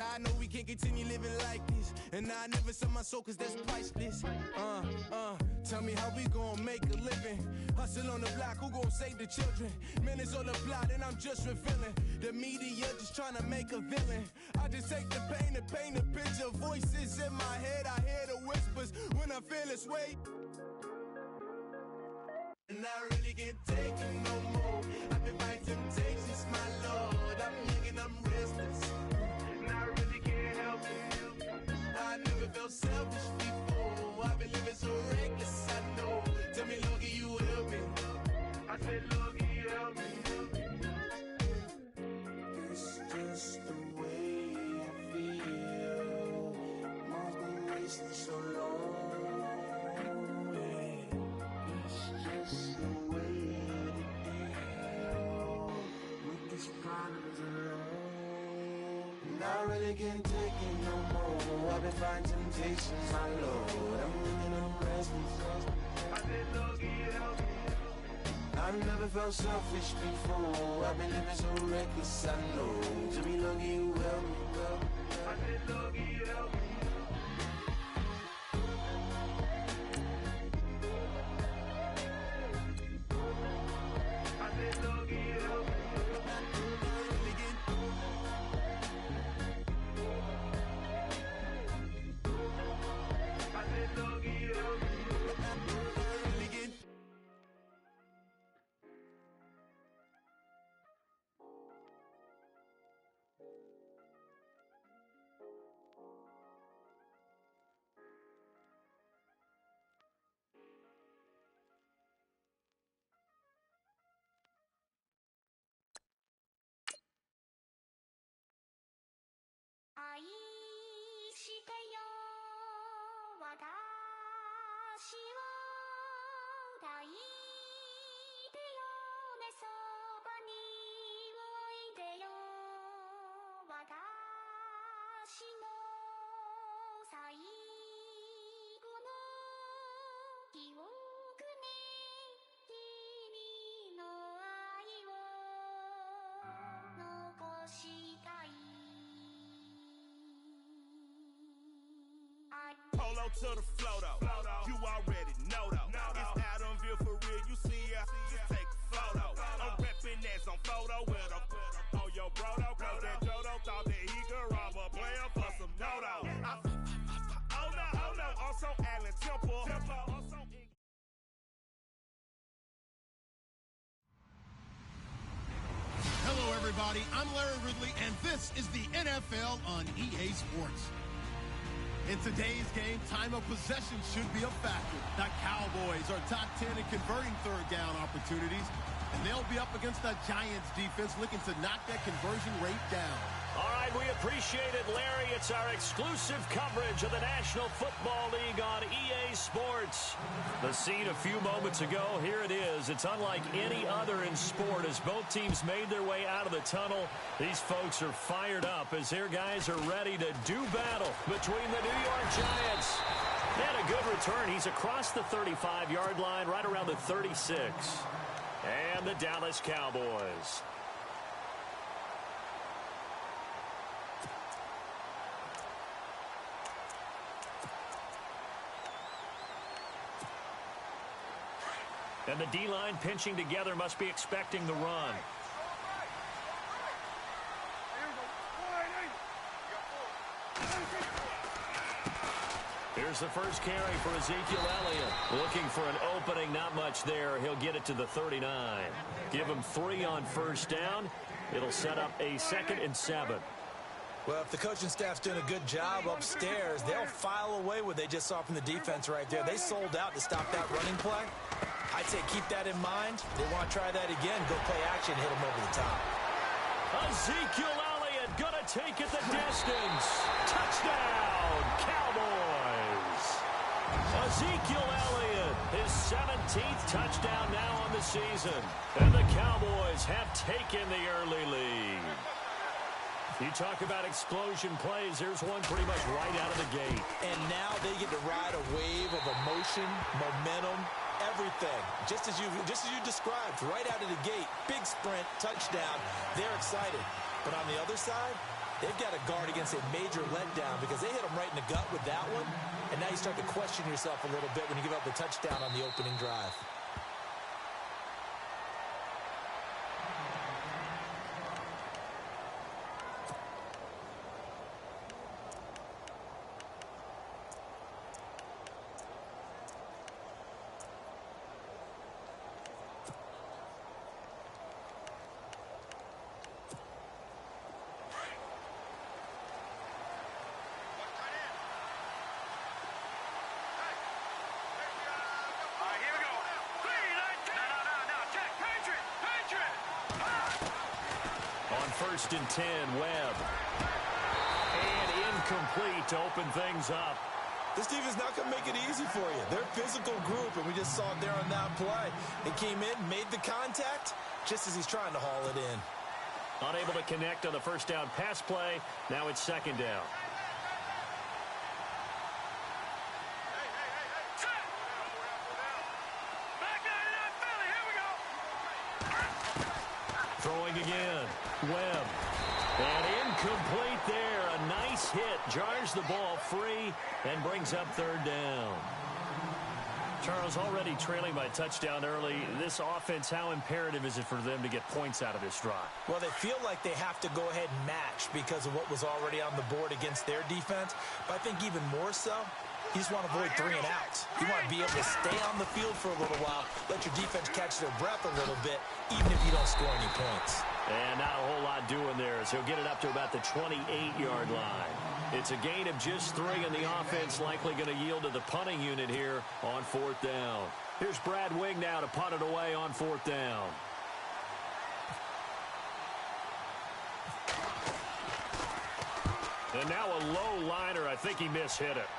I know we can't continue living like this. And I never sell my soul cause that's priceless. Tell me how we gon' make a living. Hustle on the block, who gon' save the children? Minutes on the plot and I'm just revealing. The media just trying to make a villain. I just take the pain and paint a picture. Voices in my head, I hear the whispers when I feel this way. And I really can't take it no more. I've been fighting temptations, my Lord. I'm young and I'm restless. And I really can't help it. I never felt selfish before. I've been living so reckless, I know. Tell me, Lord, can you help me? I said, Lord, can you help me? It's just the way I feel. Mom's been wasting so long. It's the way to deal with these problems alone. And I really can't take it no more. I've been fighting temptations, my Lord. I'm living on restless. I said, Lord, can you help me? I've never felt selfish before. I've been living so reckless, I know. To be lucky you help me, well. I said, Lord, can you help me? Polo to the flow though, you already know though. It's Adamville for real, you see ya, just take a photo. I'm reppin' as on photo with a on your bro though, cause that Jodo thought that he could rob a player for some dodo. Oh no, also Allen Temple. Hello everybody, I'm Larry Ridley and this is the NFL on EA Sports. In today's game, time of possession should be a factor. The Cowboys are top 10 in converting third down opportunities, and they'll be up against the Giants defense looking to knock that conversion rate down. All right, we appreciate it, Larry. It's our exclusive coverage of the National Football League on EA Sports. The scene a few moments ago, here it is. It's unlike any other in sport as both teams made their way out of the tunnel. These folks are fired up as their guys are ready to do battle between the New York Giants. And a good return. He's across the 35-yard line, right around the 36. And the Dallas Cowboys. And the D-line pinching together must be expecting the run. Here's the first carry for Ezekiel Elliott. Looking for an opening, not much there. He'll get it to the 39. Give him 3 on first down. It'll set up a 2nd and 7. Well, if the coaching staff's doing a good job upstairs, they'll file away what they just saw from the defense right there. They sold out to stop that running play. I'd say keep that in mind. They want to try that again. Go play action, hit them over the top. Ezekiel Elliott gonna take it the distance. Touchdown, Cowboys. Ezekiel Elliott, his 17th touchdown now on the season. And the Cowboys have taken the early lead. You talk about explosion plays, there's one pretty much right out of the gate. And now they get to ride a wave of emotion, momentum, everything. Just as you described, right out of the gate, big sprint, touchdown. They're excited. But on the other side, they've got to guard against a major letdown because they hit them right in the gut with that one. And now you start to question yourself a little bit when you give up the touchdown on the opening drive. First and 10, Webb. And incomplete to open things up. This defense is not going to make it easy for you. They're a physical group, and we just saw it there on that play. They came in, made the contact, just as he's trying to haul it in. Unable to connect on the first down pass play. Now it's second down. Throwing again. Webb. And incomplete there. A nice hit. Jars the ball free and brings up third down. Charles, already trailing by touchdown early. This offense, how imperative is it for them to get points out of this drive? Well, they feel like they have to go ahead and match because of what was already on the board against their defense. But I think even more so, you just want to avoid 3 and outs. You want to be able to stay on the field for a little while, let your defense catch their breath a little bit, even if you don't score any points. And not a whole lot doing there as he'll get it up to about the 28-yard line. It's a gain of just 3, and the offense likely going to yield to the punting unit here on 4th down. Here's Brad Wing now to punt it away on 4th down. And now a low liner. I think he mishit it.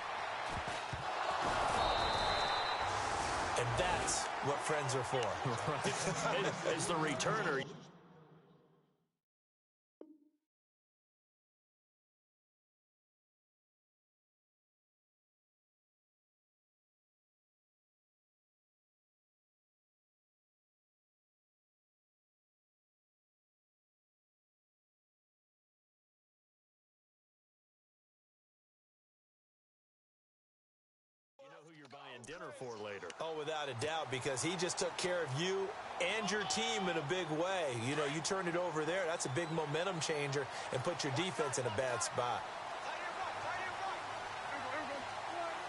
And that's what friends are for. Right. As the returner. Who you're buying dinner for later. Oh, without a doubt, because he just took care of you and your team in a big way. You know, you turned it over there. That's a big momentum changer and put your defense in a bad spot.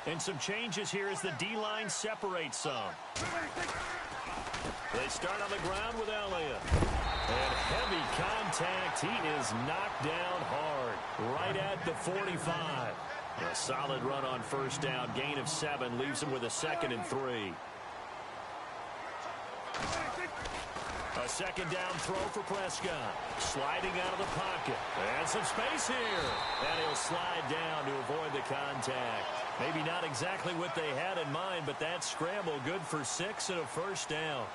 And some changes here as the D-line separates some. They start on the ground with Elliott. And heavy contact. He is knocked down hard right at the 45. A solid run on first down. Gain of 7 leaves him with a 2nd and 3. A second down throw for Prescott. Sliding out of the pocket. And some space here. And he'll slide down to avoid the contact. Maybe not exactly what they had in mind, but that scramble good for 6 and a first down.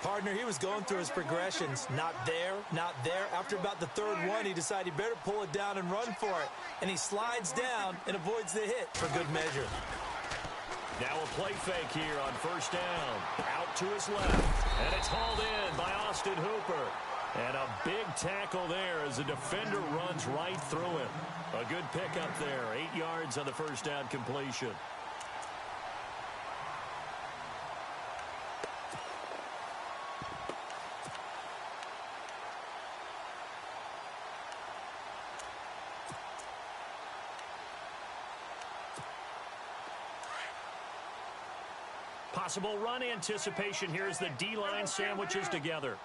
Partner, he was going through his progressions. Not there, not there. After about the 3rd one, he decided he better pull it down and run for it. And he slides down and avoids the hit for good measure. Now a play fake here on first down. Out to his left. And it's hauled in by Austin Hooper. And a big tackle there as the defender runs right through him. A good pickup there. 8 yards on the first down completion. Possible run anticipation here as the D-line sandwiches together.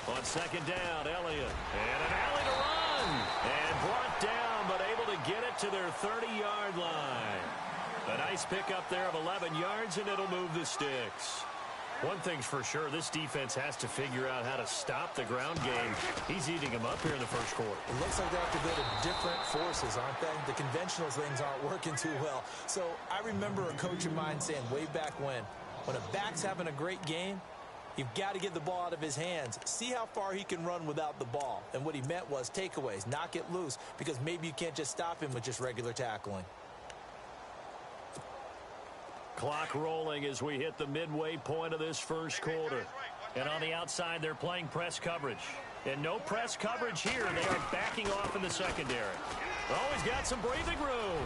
On second down, Elliott. And an alley to run. And brought down, but able to get it to their 30-yard line. A nice pickup there of 11 yards, and it'll move the sticks. One thing's for sure, this defense has to figure out how to stop the ground game. He's eating them up here in the first quarter. It looks like they have to go to different forces, aren't they? The conventional things aren't working too well. So I remember a coach of mine saying way back when a back's having a great game, you've got to get the ball out of his hands. See how far he can run without the ball. And what he meant was takeaways, knock it loose, because maybe you can't just stop him with just regular tackling. Clock rolling as we hit the midway point of this first quarter. And on the outside, they're playing press coverage. And no press coverage here. They are backing off in the secondary. Oh, he's got some breathing room.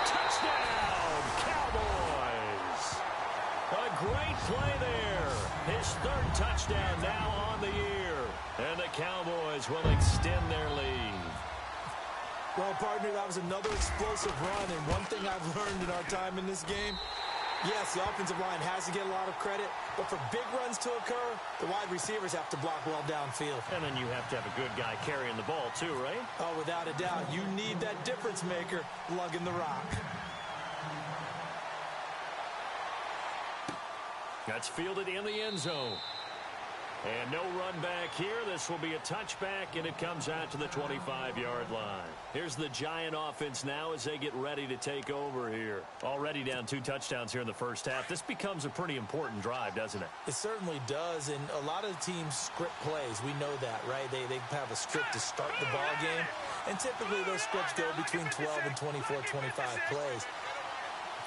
Touchdown, Cowboys. A great play there. His third touchdown now on the year. And the Cowboys will extend their lead. Well, partner, that was another explosive run. And one thing I've learned in our time in this game, yes, the offensive line has to get a lot of credit, but for big runs to occur, the wide receivers have to block well downfield. And then you have to have a good guy carrying the ball too, right? Oh, without a doubt. You need that difference maker lugging the rock. That's fielded in the end zone. And no run back here. This will be a touchback, and it comes out to the 25-yard line. Here's the Giant offense now as they get ready to take over here. Already down 2 touchdowns here in the first half. This becomes a pretty important drive, doesn't it? It certainly does, and a lot of teams script plays. We know that, right? They have a script to start the ball game, and typically those scripts go between 12 and 24, 25 plays.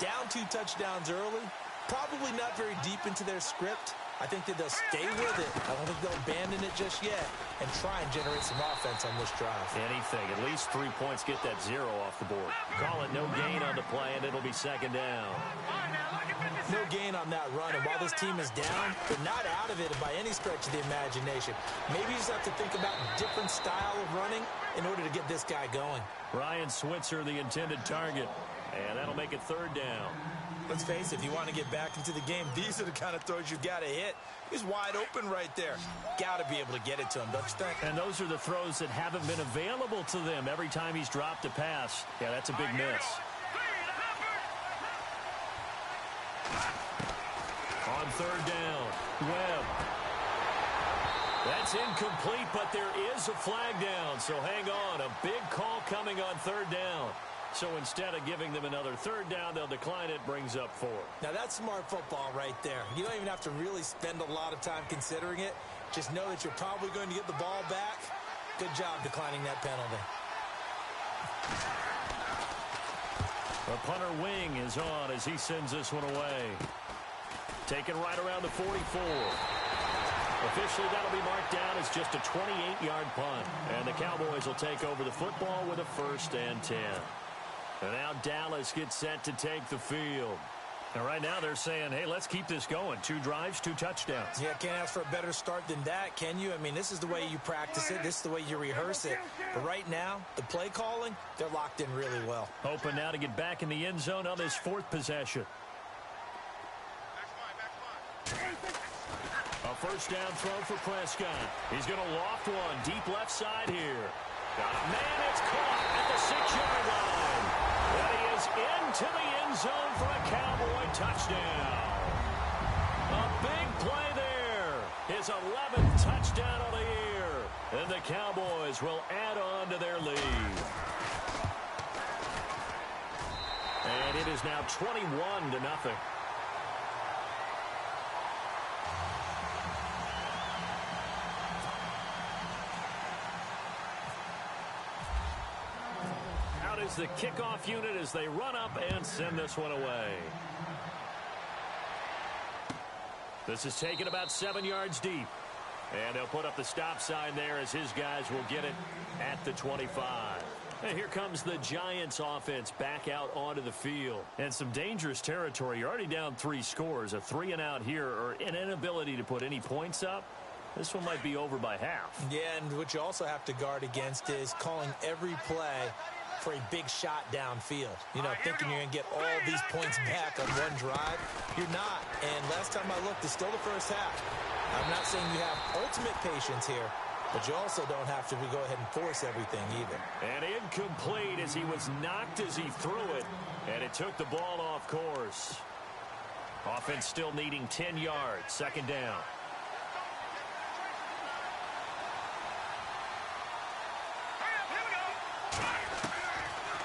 Down 2 touchdowns early, probably not very deep into their script. I think that they'll stay with it. I don't think they'll abandon it just yet and try and generate some offense on this drive. Anything. At least 3 points. Get that 0 off the board. Call it no gain on the play, and it'll be second down. No gain on that run, and while this team is down, they're not out of it by any stretch of the imagination. Maybe you just have to think about a different style of running in order to get this guy going. Ryan Switzer, the intended target, and that'll make it third down. Let's face it, if you want to get back into the game, these are the kind of throws you've got to hit. He's wide open right there. Got to be able to get it to him, don't you think? And those are the throws that haven't been available to them every time he's dropped a pass. Yeah, that's a big miss. On third down, Webb. That's incomplete, but there is a flag down, so hang on. A big call coming on third down. So instead of giving them another third down, they'll decline it, brings up 4. Now that's smart football right there. You don't even have to really spend a lot of time considering it. Just know that you're probably going to get the ball back. Good job declining that penalty. The punter wing is on as he sends this one away. Taken right around the 44. Officially, that'll be marked down as just a 28-yard punt. And the Cowboys will take over the football with a 1st and 10. And now Dallas gets set to take the field. And right now they're saying, hey, let's keep this going. 2 drives, 2 touchdowns. Yeah, can't ask for a better start than that, can you? I mean, this is the way you practice it. This is the way you rehearse it. But right now, the play calling, they're locked in really well. Hoping now to get back in the end zone on this 4th possession. A first down throw for Prescott. He's going to loft one deep left side here. Got a man, it's caught at the 6-yard line. And he is into the end zone for a Cowboy touchdown. A big play there. His 11th touchdown of the year. And the Cowboys will add on to their lead. And it is now 21-0. Is the kickoff unit as they run up and send this one away. This is taken about 7 yards deep. And they'll put up the stop sign there as his guys will get it at the 25. And here comes the Giants offense back out onto the field. And some dangerous territory. You're already down 3 scores. A 3-and-out here or an inability to put any points up. This one might be over by half. Yeah, and what you also have to guard against is calling every play for a big shot downfield. You know, thinking you're going to get all these points back on one drive. You're not. And last time I looked, it's still the first half. I'm not saying you have ultimate patience here, but you also don't have to go ahead and force everything either. And incomplete as he was knocked as he threw it, and it took the ball off course. Offense still needing 10 yards. Second down.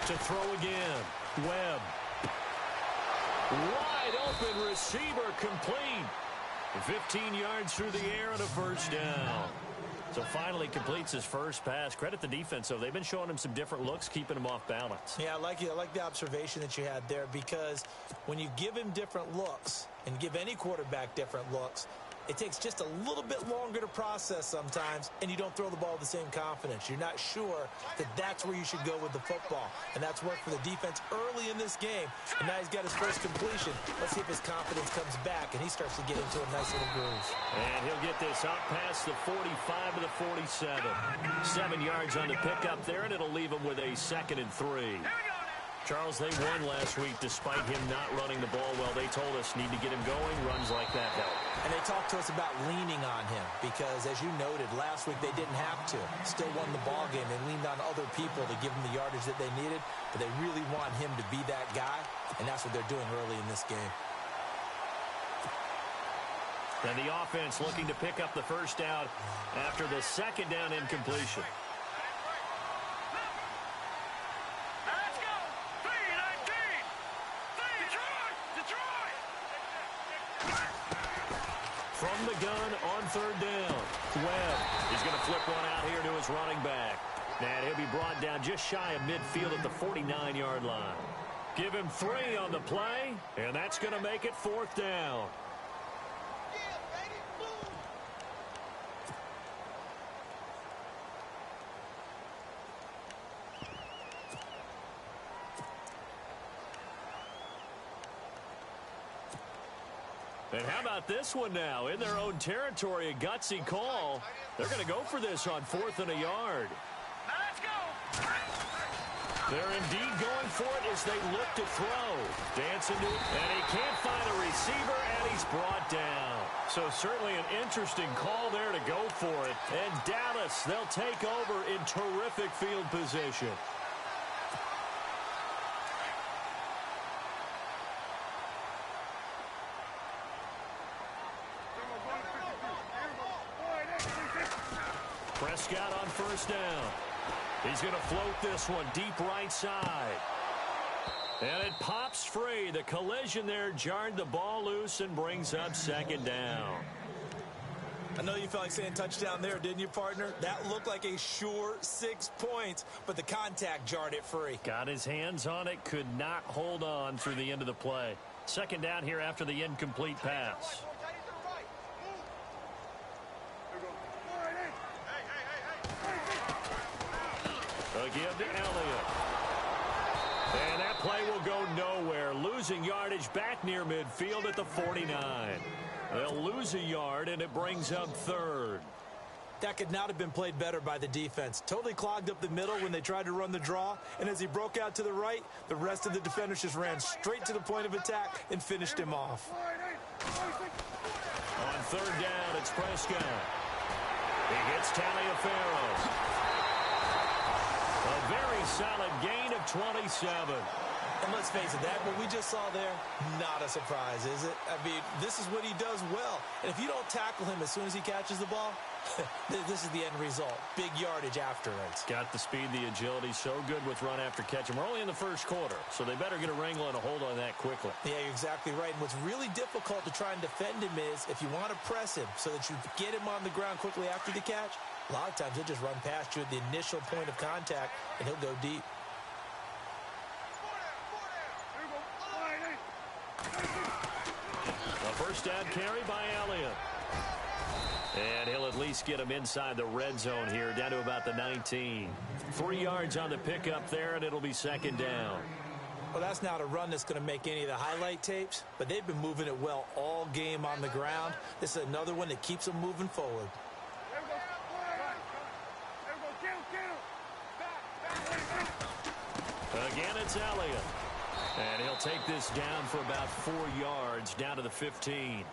To throw again. Webb. Wide open receiver complete. 15 yards through the air and a first down. So finally completes his first pass. Credit the defense, though. They've been showing him some different looks, keeping him off balance. Yeah, I like the observation that you had there, because when you give him different looks and give any quarterback different looks, it takes just a little bit longer to process sometimes, and you don't throw the ball with the same confidence. You're not sure that that's where you should go with the football. And that's worked for the defense early in this game. And now he's got his first completion. Let's see if his confidence comes back, and he starts to get into a nice little groove. And he'll get this out past the 45 to the 47. 7 yards on the pickup there, and it'll leave him with a 2nd and 3. Charles, they won last week despite him not running the ball well. They told us need to get him going. Runs like that help. And they talked to us about leaning on him because, as you noted, last week they didn't have to. Still won the ball game. They leaned on other people to give them the yardage that they needed, but they really want him to be that guy, and that's what they're doing early in this game. And the offense looking to pick up the first down after the 2nd down incompletion. From the gun on 3rd down. Webb is going to flip one out here to his running back. And he'll be brought down just shy of midfield at the 49-yard line. Give him 3 on the play, and that's going to make it 4th down. And how about this one now? In their own territory, a gutsy call. They're going to go for this on 4th and a yard. Let's go. They're indeed going for it as they look to throw. Dancing to it, and he can't find a receiver, and he's brought down. So certainly an interesting call there to go for it. And Dallas, they'll take over in terrific field position. Prescott on 1st down. He's going to float this one deep right side. And it pops free. The collision there jarred the ball loose and brings up 2nd down. I know you felt like saying touchdown there, didn't you, partner? That looked like a sure 6 points, but the contact jarred it free. Got his hands on it, could not hold on through the end of the play. 2nd down here after the incomplete pass. Give to Elliott. And that play will go nowhere. Losing yardage back near midfield at the 49. They'll lose a yard, and it brings up 3rd. That could not have been played better by the defense. Totally clogged up the middle when they tried to run the draw, and as he broke out to the right, the rest of the defenders just ran straight to the point of attack and finished him off. On 3rd down, it's Prescott. He gets Taliaferro. A very solid gain of 27. And let's face it, that what we just saw there, not a surprise, is it? I mean, this is what he does well. And if you don't tackle him as soon as he catches the ball, this is the end result. Big yardage afterwards. Got the speed, the agility, so good with run after catch. And we're only in the 1st quarter, so they better get a wrangle and a hold on that quickly. Yeah, you're exactly right. And what's really difficult to try and defend him is if you want to press him so that you get him on the ground quickly after the catch, a lot of times he'll just run past you at the initial point of contact, and he'll go deep. A 1st down carry by Elliott. And he'll at least get him inside the red zone here, down to about the 19. 3 yards on the pickup there, and it'll be 2nd down. Well, that's not a run that's going to make any of the highlight tapes, but they've been moving it well all game on the ground. This is another one that keeps them moving forward. Again, it's Elliott. And he'll take this down for about 4 yards, down to the 15.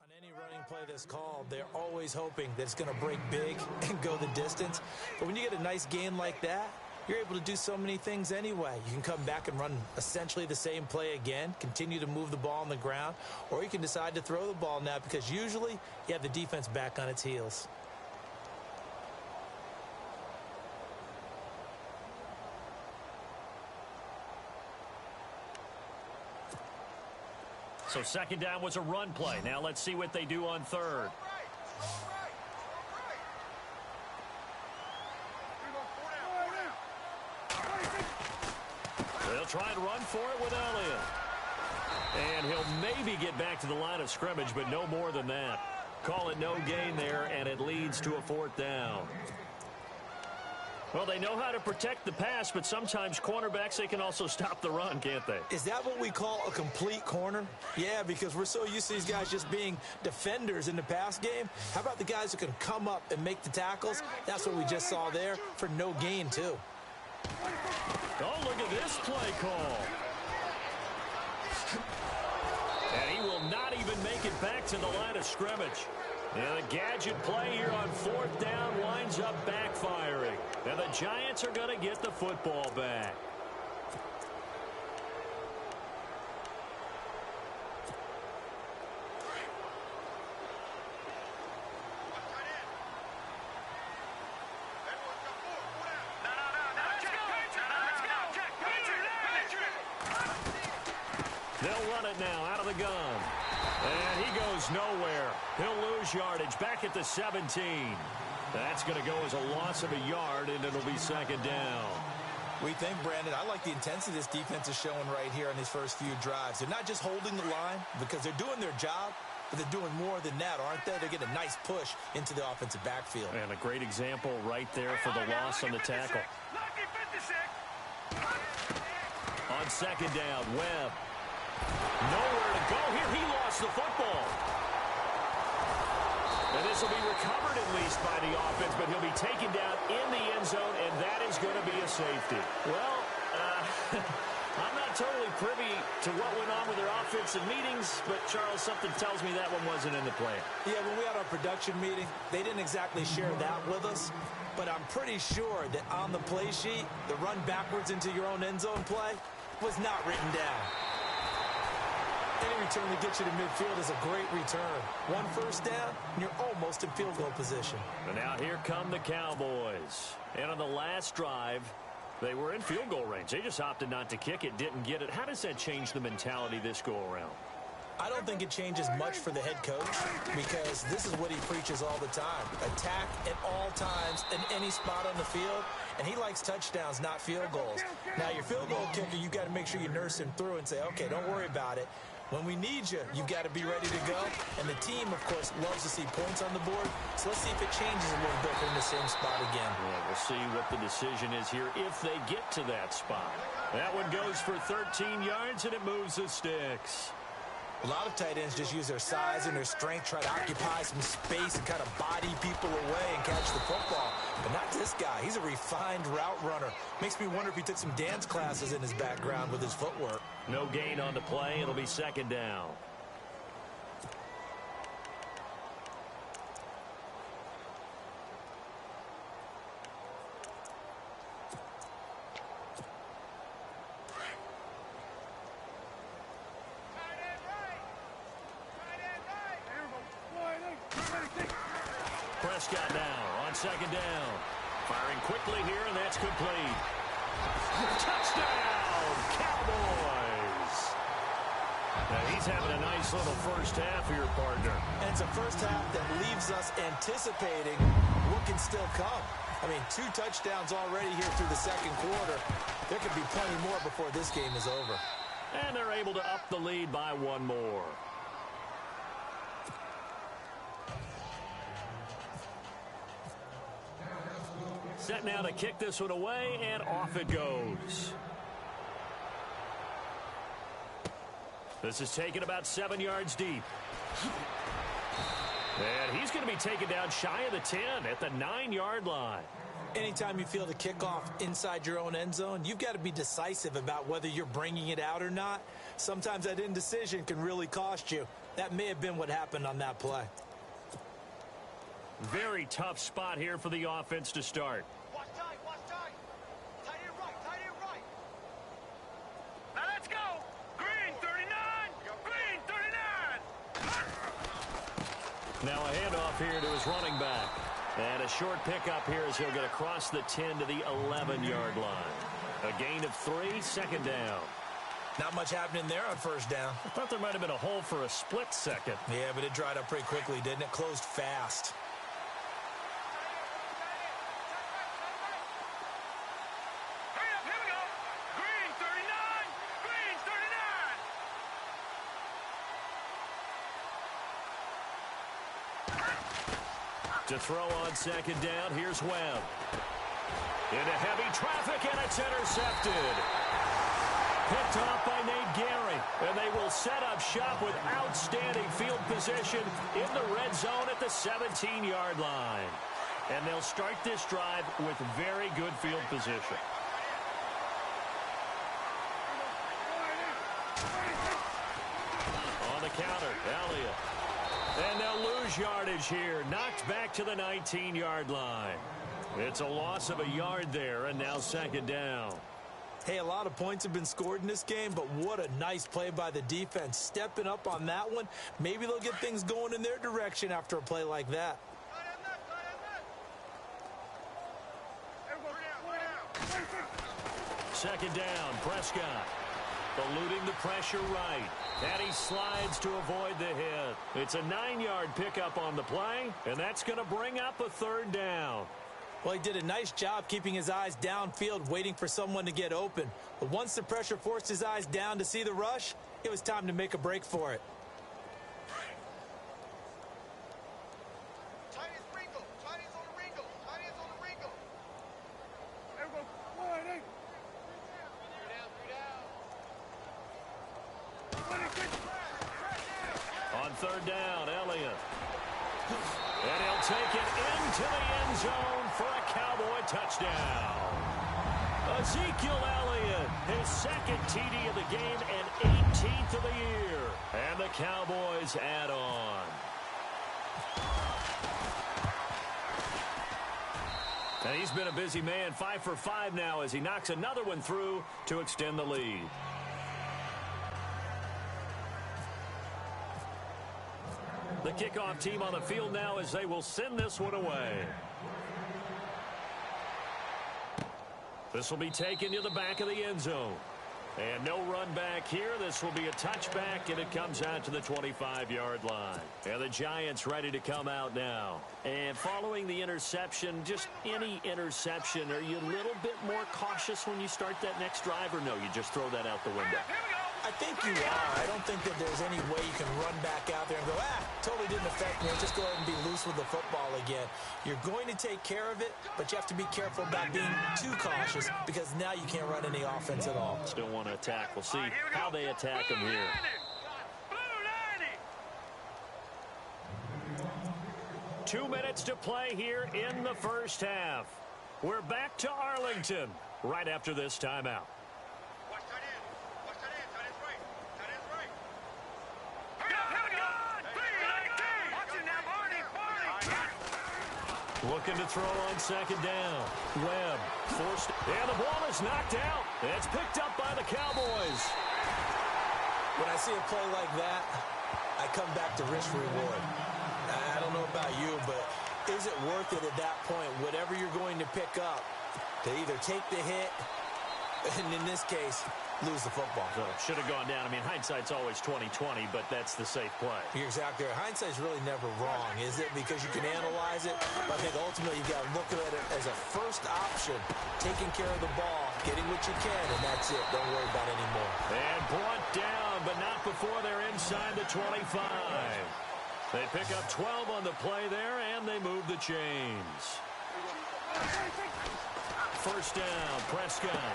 On any running play that's called, they're always hoping that it's going to break big and go the distance. But when you get a nice gain like that, you're able to do so many things anyway. You can come back and run essentially the same play again, continue to move the ball on the ground, or you can decide to throw the ball now because usually you have the defense back on its heels. So 2nd down was a run play. Now let's see what they do on 3rd. They'll try and run for it with Elliott. And he'll maybe get back to the line of scrimmage, but no more than that. Call it no gain there, and it leads to a 4th down. Well, they know how to protect the pass, but sometimes cornerbacks, they can also stop the run, can't they? Is that what we call a complete corner? Yeah, because we're so used to these guys just being defenders in the pass game. How about the guys who can come up and make the tackles? That's what we just saw there for no gain, too. Oh, look at this play call. And he will not even make it back to the line of scrimmage. And the gadget play here on 4th down winds up backfiring. And the Giants are going to get the football back. They'll run it now out of the gun. And he goes nowhere. He'll lose yardage back at the 17. That's going to go as a loss of a yard, and it'll be 2nd down. We think, Brandon, I like the intensity this defense is showing right here on these first few drives. They're not just holding the line because they're doing their job, but they're doing more than that, aren't they? They're getting a nice push into the offensive backfield. And a great example right there for the loss on the tackle. On 2nd down, Webb. Nowhere to go here. He lost the football. And this will be recovered at least by the offense, but he'll be taken down in the end zone, and that is going to be a safety. Well, I'm not totally privy to what went on with their offensive meetings, but, Charles, something tells me that one wasn't in the plan. Yeah, when we had our production meeting, they didn't exactly share that with us, but I'm pretty sure that on the play sheet, the run backwards into your own end zone play was not written down. Any return that gets you to midfield is a great return. 1 first down, and you're almost in field goal position. And now here come the Cowboys. And on the last drive, they were in field goal range. They just opted not to kick it, didn't get it. How does that change the mentality this go-around? I don't think it changes much for the head coach because this is what he preaches all the time. Attack at all times in any spot on the field, and he likes touchdowns, not field goals. Now, your field goal kicker, you've got to make sure you nurse him through and say, okay, don't worry about it. When we need you, you've got to be ready to go. And the team, of course, loves to see points on the board. So let's see if it changes a little bit from the same spot again. Yeah, we'll see what the decision is here if they get to that spot. That one goes for 13 yards, and it moves the sticks. A lot of tight ends just use their size and their strength, try to occupy some space and kind of body people away and catch the football. But not this guy. He's a refined route runner. Makes me wonder if he took some dance classes in his background with his footwork. No gain on the play. It'll be 2nd down. Prescott now on 2nd down. Firing quickly here, and that's complete. Touchdown, Cowboys! Now he's having a nice little first half here, partner. And it's a first half that leaves us anticipating what can still come. I mean, 2 touchdowns already here through the 2nd quarter. There could be plenty more before this game is over. And they're able to up the lead by 1 more. Set now to kick this one away, and off it goes. This is taken about 7 yards deep. And he's going to be taken down shy of the 10 at the 9-yard line. Anytime you feel the kickoff inside your own end zone, you've got to be decisive about whether you're bringing it out or not. Sometimes that indecision can really cost you. That may have been what happened on that play. Very tough spot here for the offense to start. Watch tight, watch tight. Tight end right, tight end right. Now let's go. Green 39, green 39. Now a handoff here to his running back. And a short pickup here as he'll get across the 10 to the 11-yard line. A gain of 3, 2nd down. Not much happening there on first down. I thought there might have been a hole for a split second. Yeah, but it dried up pretty quickly, didn't it? Closed fast. Hurry up, here we go. Green 39, To throw on second down, here's Webb. Into heavy traffic, and it's intercepted. Picked off by Nate Gary, and they will set up shop with outstanding field position in the red zone at the 17-yard line. And they'll start this drive with very good field position. On the counter, Elliott. And they'll lose yardage here. Knocked back to the 19-yard line. It's a loss of a yard there, and now second down. Hey, a lot of points have been scored in this game, but what a nice play by the defense. Stepping up on that one. Maybe they'll get things going in their direction after a play like that. Second down, Prescott. Eluding the pressure right. And he slides to avoid the hit. It's a 9-yard pickup on the play, and that's going to bring up a third down. Well, he did a nice job keeping his eyes downfield, waiting for someone to get open. But once the pressure forced his eyes down to see the rush, it was time to make a break for it. On third down, Elliott. And he'll take it into the end zone for a Cowboy touchdown. Ezekiel Elliott, his second TD of the game and 18th of the year. And the Cowboys add on. And he's been a busy man, 5 for 5 now as he knocks another one through to extend the lead. The kickoff team on the field now as they will send this one away. This will be taken to the back of the end zone. And no run back here. This will be a touchback, and it comes out to the 25-yard line. And the Giants ready to come out now. And following the interception, just any interception, are you a little bit more cautious when you start that next drive, or no, you just throw that out the window? I think you are. I don't think that there's any way you can run back out there and go, totally didn't affect me. Just go ahead and be loose with the football again. You're going to take care of it, but you have to be careful about being too cautious because now you can't run any offense at all. Still want to attack. We'll see how they attack them here. 2 minutes to play here in the first half. We're back to Arlington right after this timeout. Looking to throw on second down. Webb forced, and the ball is knocked out. It's picked up by the Cowboys. When I see a play like that, I come back to risk reward. I don't know about you, but is it worth it at that point, whatever you're going to pick up, to either take the hit, and in this case, lose the football? So it should have gone down. I mean, hindsight's always 20/20, but that's the safe play. You're exactly right. Hindsight's really never wrong, is it? Because you can analyze it, but I think ultimately you've got to look at it as a first option, taking care of the ball, getting what you can, and that's it. Don't worry about it anymore. And brought down, but not before they're inside the 25. They pick up 12 on the play there, and they move the chains. First down, Prescott.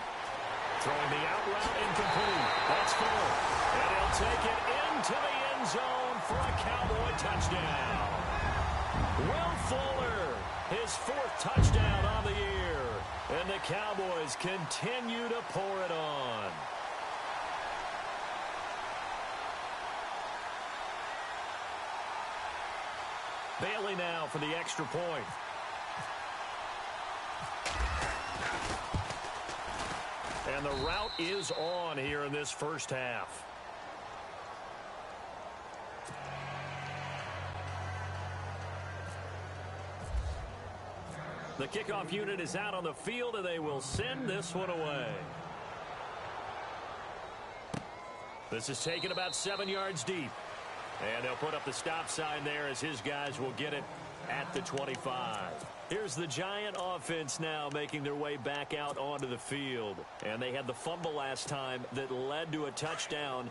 Throwing the out route incomplete. That's full. And he'll take it into the end zone for a Cowboy touchdown. Will Fuller, his 4th touchdown on the year. And the Cowboys continue to pour it on. Bailey now for the extra point. And the route is on here in this first half. The kickoff unit is out on the field, and they will send this one away. This is taken about 7 yards deep. And they'll put up the stop sign there as his guys will get it at the 25. Here's the Giant offense now making their way back out onto the field. And they had the fumble last time that led to a touchdown.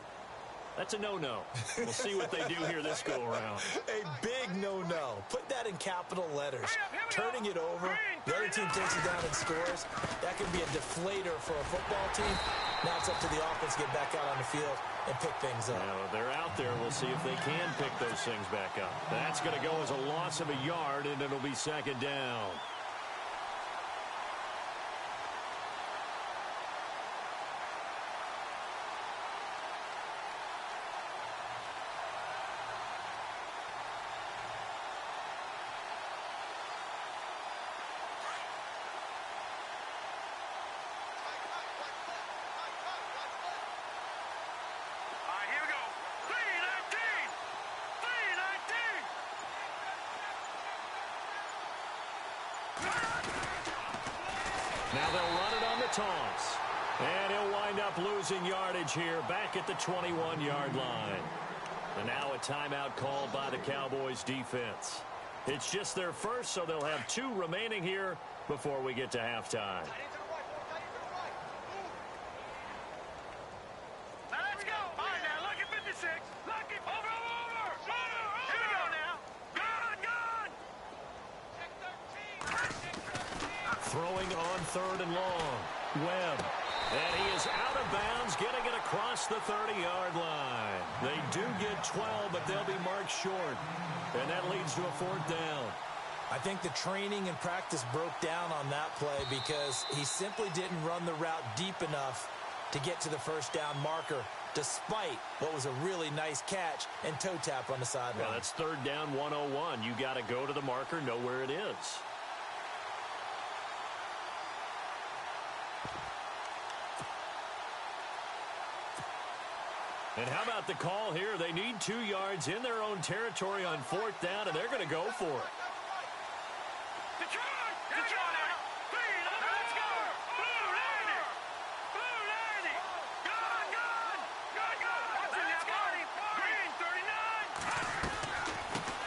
That's a no-no. We'll see what they do here this go-around. A big no-no. Put that in capital letters. Turning it over, the other team takes it down and scores. That can be a deflator for a football team. Now it's up to the offense to get back out on the field and pick things up. Now, they're out there. We'll see if they can pick those things back up. That's going to go as a loss of a yard, and it'll be second down. Now they'll run it on the toss. And he'll wind up losing yardage here back at the 21-yard line. And now a timeout called by the Cowboys defense. It's just their first, so they'll have 2 remaining here before we get to halftime. Let's go. All right, now look at 56. Look at over. Here we go now. Gone. Throwing on 3rd and long. Webb. And he is out of bounds, getting it across the 30-yard line. They do get 12, but they'll be marked short. And that leads to a 4th down. I think the training and practice broke down on that play because he simply didn't run the route deep enough to get to the first down marker, despite what was a really nice catch and toe tap on the sideline. Well, that's 3rd down 101. You got to go to the marker, know where it is. And how about the call here? They need 2 yards in their own territory on 4th down, and they're going to go for it. Let's go. Blue 90. Green 39.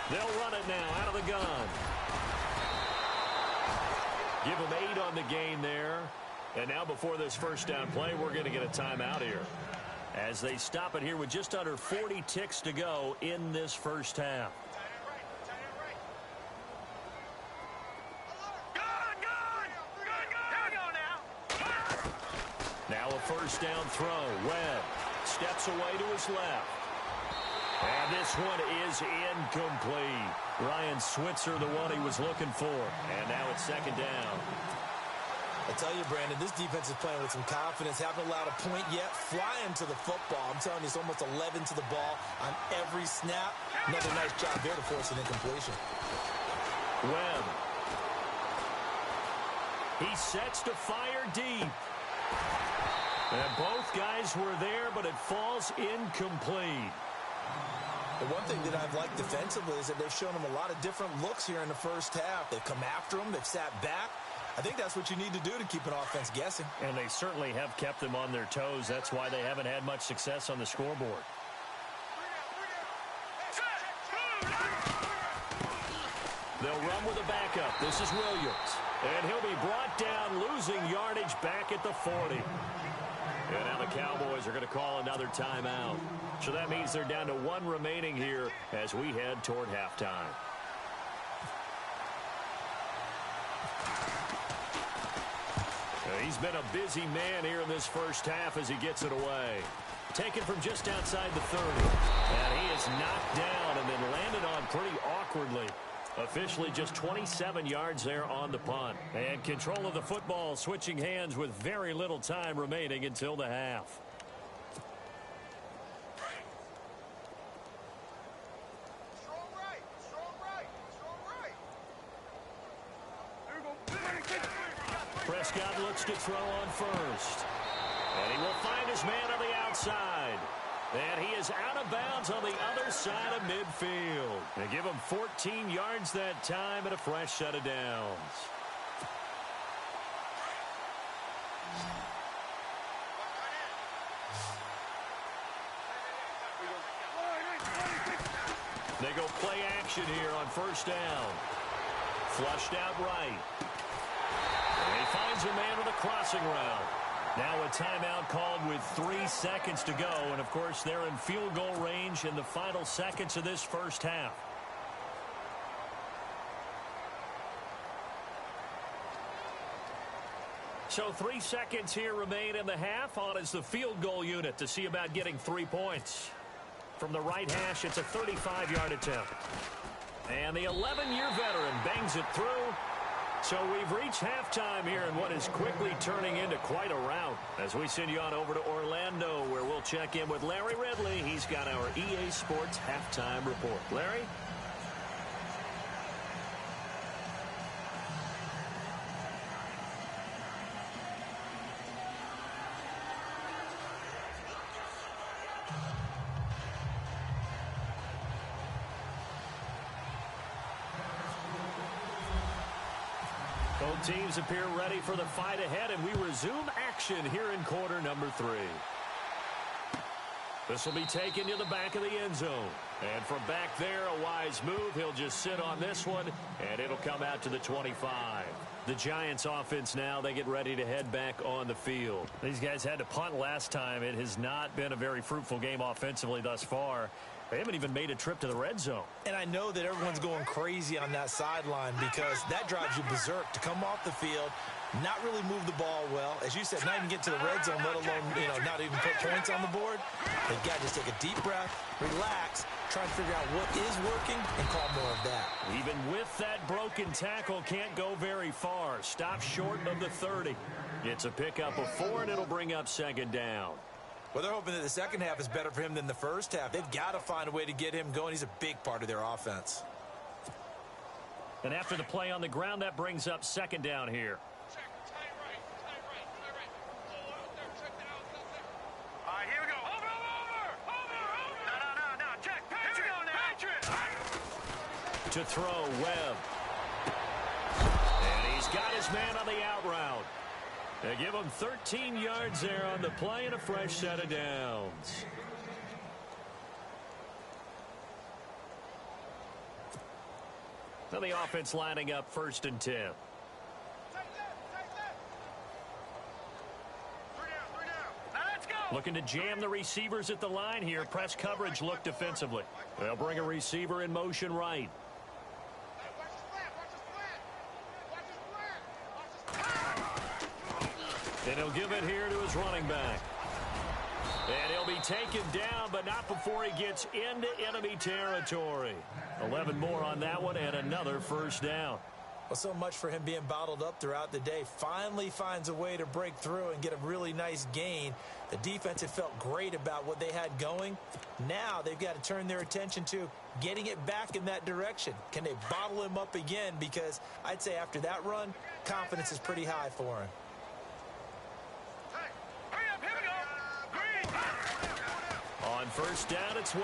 They'll run it now out of the gun. Give them 8 on the gain there. And now before this first down play, we're going to get a timeout here, as they stop it here with just under 40 ticks to go in this first half. Now a first down throw. Webb steps away to his left. And this one is incomplete. Ryan Switzer, the one he was looking for. And now it's second down. I tell you, Brandon, this defense is playing with some confidence. Haven't allowed a point yet. Flying to the football. I'm telling you, it's almost 11 to the ball on every snap. Another nice job there to force an incompletion. Webb. He sets to fire deep. And both guys were there, but it falls incomplete. The one thing that I've liked defensively is that they've shown him a lot of different looks here in the first half. They've come after him. They've sat back. I think that's what you need to do to keep an offense guessing. And they certainly have kept them on their toes. That's why they haven't had much success on the scoreboard. They'll run with a backup. This is Williams. And he'll be brought down, losing yardage back at the 40. And now the Cowboys are going to call another timeout. So that means they're down to 1 remaining here as we head toward halftime. He's been a busy man here in this first half as he gets it away. Taken from just outside the 30. And he is knocked down and then landed on pretty awkwardly. Officially just 27 yards there on the punt. And control of the football switching hands with very little time remaining until the half. Prescott looks to throw on first. And he will find his man on the outside. And he is out of bounds on the other side of midfield. They give him 14 yards that time and a fresh set of downs. They go play action here on first down. Flushed out right. And he finds a man with a crossing route. Now a timeout called with 3 seconds to go. And, of course, they're in field goal range in the final seconds of this first half. So 3 seconds here remain in the half. On is the field goal unit to see about getting 3 points. From the right hash, it's a 35-yard attempt. And the 11-year veteran bangs it through. So we've reached halftime here in what is quickly turning into quite a rout. As we send you on over to Orlando, where we'll check in with Larry Ridley. He's got our EA Sports halftime report. Larry? Both teams appear ready for the fight ahead, and we resume action here in quarter number 3. This will be taken to the back of the end zone. And from back there, a wise move. He'll just sit on this one, and it'll come out to the 25. The Giants offense now, they get ready to head back on the field. These guys had to punt last time. It has not been a very fruitful game offensively thus far. They haven't even made a trip to the red zone. And I know that everyone's going crazy on that sideline because that drives you berserk to come off the field, not really move the ball well. As you said, not even get to the red zone, let alone, not even put points on the board. They've got to just take a deep breath, relax, try to figure out what is working and call more of that. Even with that broken tackle, can't go very far. Stop short of the 30. It's a pickup of 4, and it'll bring up second down. Well, they're hoping that the second half is better for him than the first half. They've got to find a way to get him going. He's a big part of their offense. And after the play on the ground, that brings up second down here. Check, tie right. Go out there, check that out. All right, here we go. Over. No. Check, Patriot. To throw, Webb. And he's got his man on the out route. They give him 13 yards there on the play and a fresh set of downs. So the offense lining up 1st and 10. Looking to jam the receivers at the line here. Press coverage look defensively. They'll bring a receiver in motion right. And he'll give it here to his running back. And he'll be taken down, but not before he gets into enemy territory. 11 more on that one and another first down. Well, so much for him being bottled up throughout the day. Finally finds a way to break through and get a really nice gain. The defense had felt great about what they had going. Now they've got to turn their attention to getting it back in that direction. Can they bottle him up again? Because I'd say after that run, confidence is pretty high for him. On first down, it's Webb.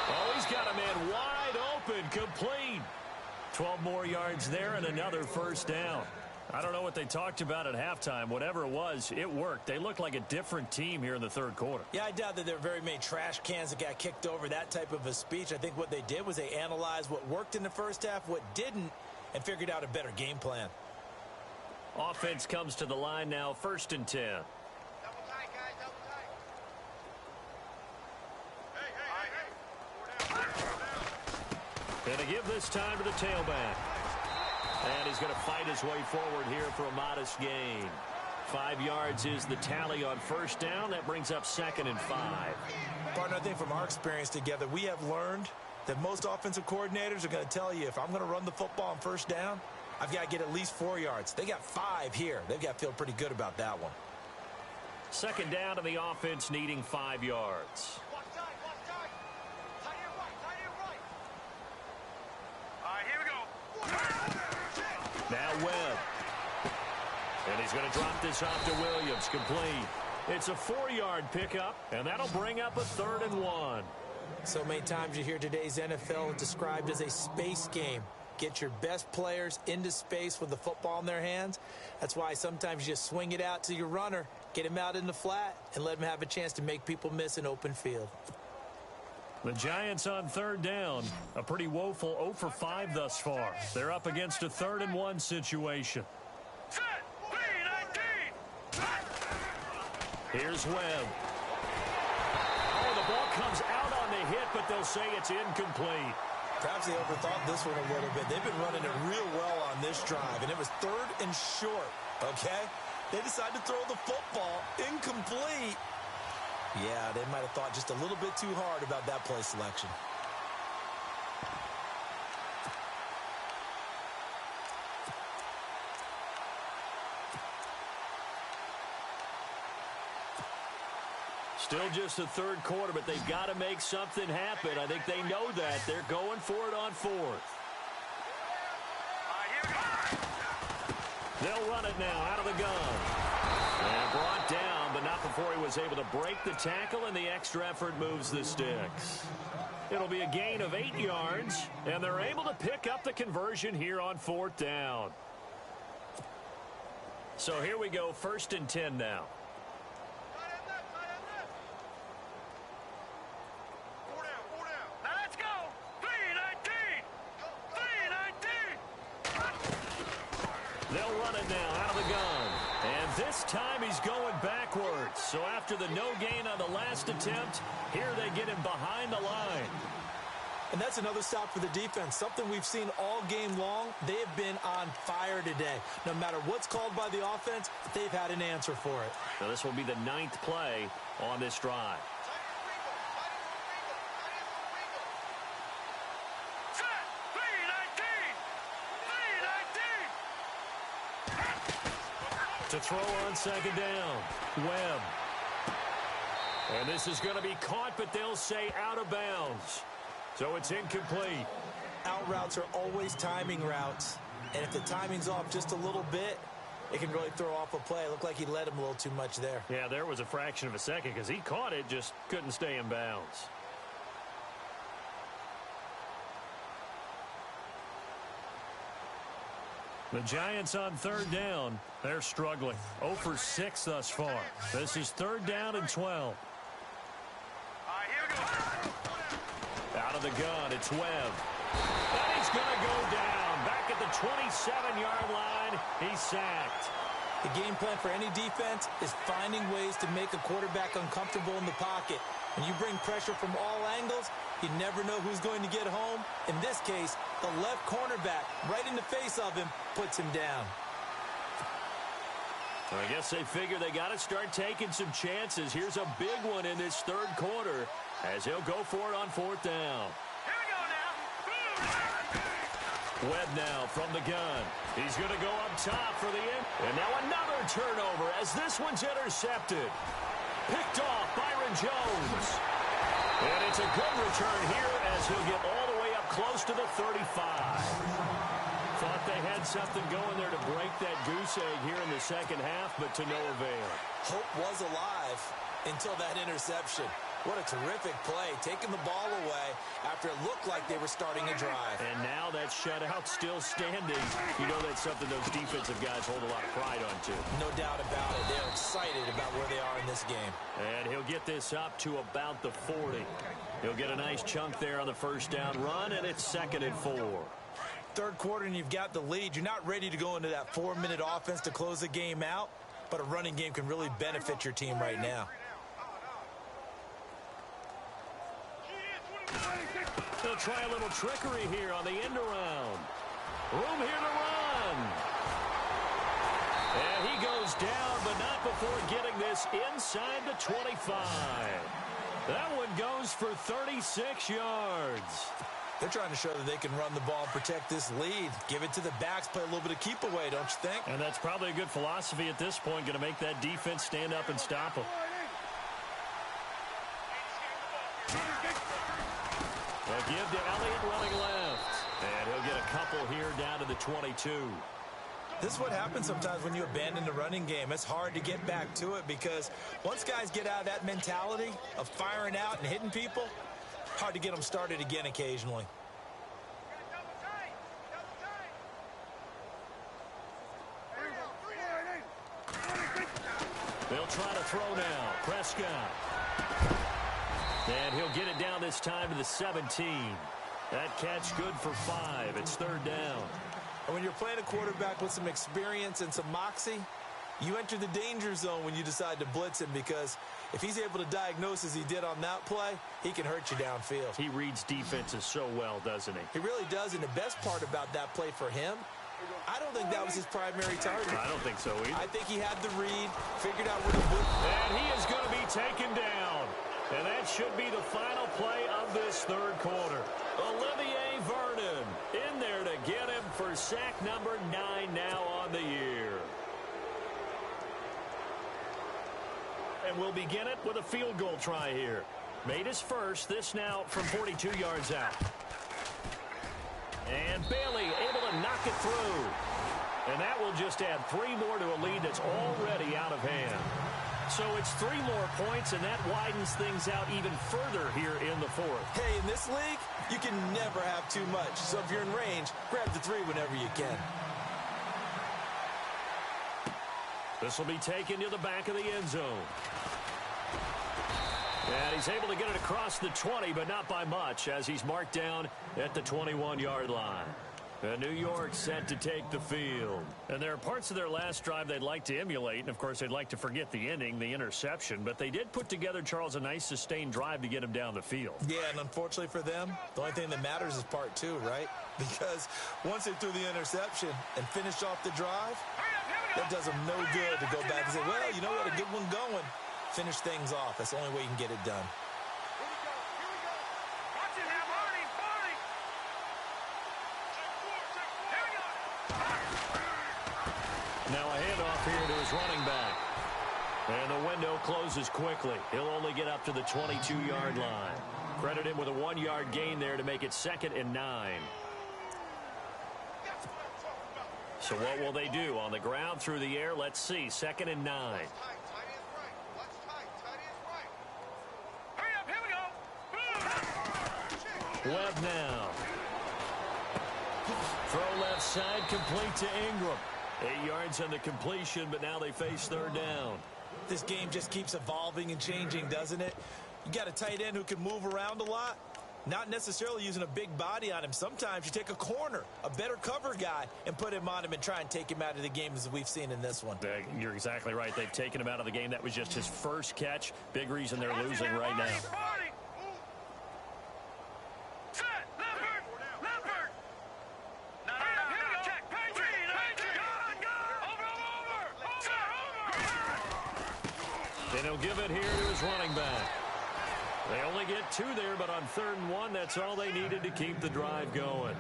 Oh, he's got a man wide open, complete. 12 more yards there and another first down. I don't know what they talked about at halftime. Whatever it was, it worked. They looked like a different team here in the third quarter. Yeah, I doubt that there were very many trash cans that got kicked over, that type of a speech. I think what they did was they analyzed what worked in the first half, what didn't, and figured out a better game plan. Offense comes to the line now, 1st and 10. And to give this time to the tailback. And he's going to fight his way forward here for a modest gain. 5 yards is the tally on first down. That brings up 2nd and 5. Partner, I think from our experience together, we have learned that most offensive coordinators are going to tell you, if I'm going to run the football on first down, I've got to get at least 4 yards. They got 5 here. They've got to feel pretty good about that one. Second down to the offense needing 5 yards. Now Webb. And he's going to drop this off to Williams. Complete. It's a 4-yard pickup, and that'll bring up a 3rd and 1. So many times you hear today's NFL described as a space game. Get your best players into space with the football in their hands. That's why sometimes you just swing it out to your runner, get him out in the flat, and let him have a chance to make people miss an open field. The Giants on 3rd down. A pretty woeful 0 for 5 thus far. They're up against a 3rd and 1 situation. Set, B19. Here's Webb. Oh, the ball comes out on the hit, but they'll say it's incomplete. Perhaps they overthought this one a little bit. They've been running it real well on this drive, and it was 3rd and short, okay? They decided to throw the football incomplete. Yeah, they might have thought just a little bit too hard about that play selection. Still just the 3rd quarter, but they've got to make something happen. I think they know that. They're going for it on 4th. They'll run it now out of the gun. And brought down, but not before he was able to break the tackle, and the extra effort moves the sticks. It'll be a gain of 8 yards, and they're able to pick up the conversion here on 4th down. So here we go, 1st and 10 now. They'll run it now out of the gun. And this time he's going backwards. So after the no gain on the last attempt, here they get him behind the line. And that's another stop for the defense. Something we've seen all game long. They have been on fire today. No matter what's called by the offense, they've had an answer for it. Now this will be the 9th play on this drive. To throw on 2nd down, Webb. And this is going to be caught, but they'll say out of bounds. So it's incomplete. Out routes are always timing routes. And if the timing's off just a little bit, it can really throw off a play. It looked like he led him a little too much there. Yeah, there was a fraction of a second because he caught it, just couldn't stay in bounds. The Giants on 3rd down. They're struggling. 0 for 6 thus far. This is 3rd down and 12. Out of the gun, it's Webb. And he's going to go down. Back at the 27-yard line, he's sacked. The game plan for any defense is finding ways to make a quarterback uncomfortable in the pocket. When you bring pressure from all angles, you never know who's going to get home. In this case, the left cornerback, right in the face of him, puts him down. I guess they figure they got to start taking some chances. Here's a big one in this 3rd quarter as he'll go for it on 4th down. Here we go now. Webb now from the gun. He's going to go up top for the end. And now another turnover as this one's intercepted. Picked off Byron Jones. And it's a good return here as he'll get all the way up close to the 35. Thought they had something going there to break that goose egg here in the 2nd half, but to no avail. Hope was alive until that interception. What a terrific play, taking the ball away after it looked like they were starting a drive. And now that shutout still standing. You know that's something those defensive guys hold a lot of pride on, too. No doubt about it. They're excited about where they are in this game. And he'll get this up to about the 40. He'll get a nice chunk there on the 1st down run, and it's 2nd and 4. 3rd quarter, and you've got the lead. You're not ready to go into that 4-minute offense to close the game out, but a running game can really benefit your team right now. They'll try a little trickery here on the end around. Room here to run. And he goes down, but not before getting this inside the 25. That one goes for 36 yards. They're trying to show that they can run the ball and protect this lead. Give it to the backs, play a little bit of keep away, don't you think? And that's probably a good philosophy at this point, going to make that defense stand up and stop them. They'll give to Elliott running left. And he'll get a couple here down to the 22. This is what happens sometimes when you abandon the running game. It's hard to get back to it because once guys get out of that mentality of firing out and hitting people, hard to get them started again occasionally. They'll try to throw now. Prescott. And he'll get it down this time to the 17. That catch good for 5. It's 3rd down. And when you're playing a quarterback with some experience and some moxie, You enter the danger zone when you decide to blitz him, because if he's able to diagnose as he did on that play, he can hurt you downfield. He reads defenses so well, doesn't he? He really does, and the best part about that play for him, I don't think that was his primary target. I don't think so either. I think he had the read, figured out where to put. And he is going to be taken down. And that should be the final play of this third quarter. Olivier Vernon in there to get him for sack number 9 now on the year. And we'll begin it with a field goal try here. Made his first, this now from 42 yards out. And Bailey able to knock it through. And that will just add 3 more to a lead that's already out of hand. So it's 3 more points, and that widens things out even further here in the fourth. Hey, in this league, you can never have too much. So if you're in range, grab the 3 whenever you can. This will be taken to the back of the end zone. And he's able to get it across the 20, but not by much, as he's marked down at the 21-yard line. And New York set to take the field. And there are parts of their last drive they'd like to emulate, and of course they'd like to forget the ending, the interception, but they did put together, Charles, a nice sustained drive to get him down the field. Yeah, and unfortunately for them, the only thing that matters is part 2, right? Because once they threw the interception and finished off the drive, that does them no good to go back and say, well, you know what, a good one going. Finish things off. That's the only way you can get it done. Now a handoff here to his running back. And the window closes quickly. He'll only get up to the 22-yard line. Credit him with a 1-yard gain there to make it 2nd and 9. So what will they do? On the ground, through the air, let's see. 2nd and 9. Webb now. Throw left side, complete to Ingram. 8 yards on the completion, but now they face 3rd down. This game just keeps evolving and changing, doesn't it? You got a tight end who can move around a lot, not necessarily using a big body on him. Sometimes you take a corner, a better cover guy, and put him on him and try and take him out of the game, as we've seen in this one. You're exactly right. They've taken him out of the game. That was just his first catch. Big reason they're losing right now. And he'll give it here to his running back. They only get 2 there, but on 3rd and 1, that's all they needed to keep the drive going.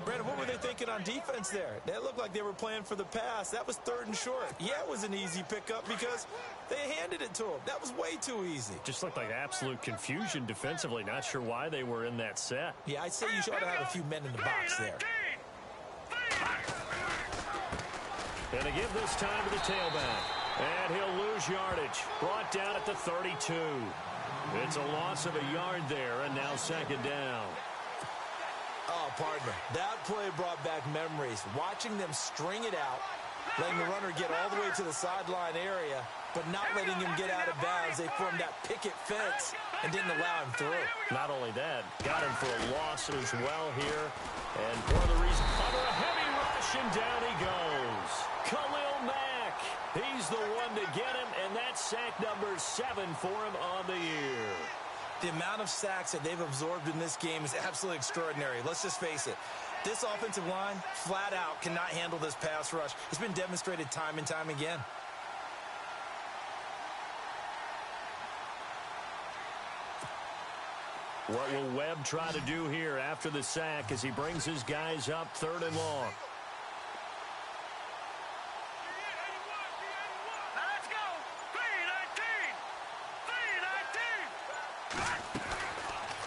Brandon, what were they thinking on defense there? That looked like they were playing for the pass. That was 3rd and short. Yeah, it was an easy pickup because they handed it to him. That was way too easy. Just looked like absolute confusion defensively. Not sure why they were in that set. Yeah, I'd say you should have a few men in the box there. And they give this time to the tailback. And he'll lose yardage. Brought down at the 32. It's a loss of a yard there, and now 2nd down. Oh, partner, that play brought back memories. Watching them string it out, letting the runner get all the way to the sideline area, but not letting him get out of bounds. They formed that picket fence and didn't allow him through. Not only that, got him for a loss as well here. And for the reason, under a heavy rush, and down he goes. Khalil Mack, he's the one to get him, and that's sack number 7 for him on the year. The amount of sacks that they've absorbed in this game is absolutely extraordinary. Let's just face it. This offensive line, flat out, cannot handle this pass rush. It's been demonstrated time and time again. What will Webb try to do here after the sack as he brings his guys up 3rd and long?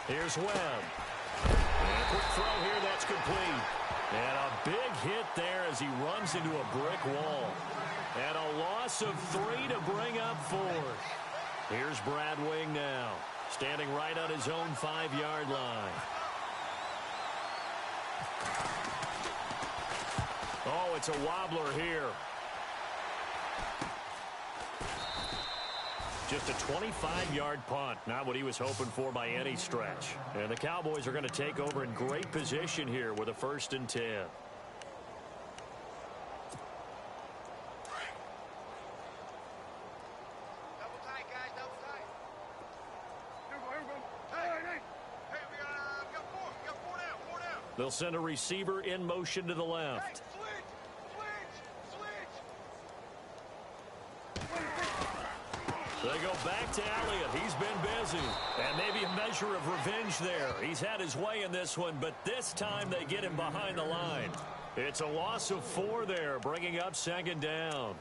Here's Webb. And a quick throw here, that's complete. And a big hit there as he runs into a brick wall. And a loss of 3 to bring up 4th. Here's Brad Wing now, standing right on his own 5-yard line. Oh, it's a wobbler here. Just a 25-yard punt. Not what he was hoping for by any stretch. And the Cowboys are going to take over in great position here with a 1st and 10. They'll send a receiver in motion to the left. They go back to Elliott. He's been busy. And maybe a measure of revenge there. He's had his way in this one, but this time they get him behind the line. It's a loss of 4 there, bringing up 2nd down.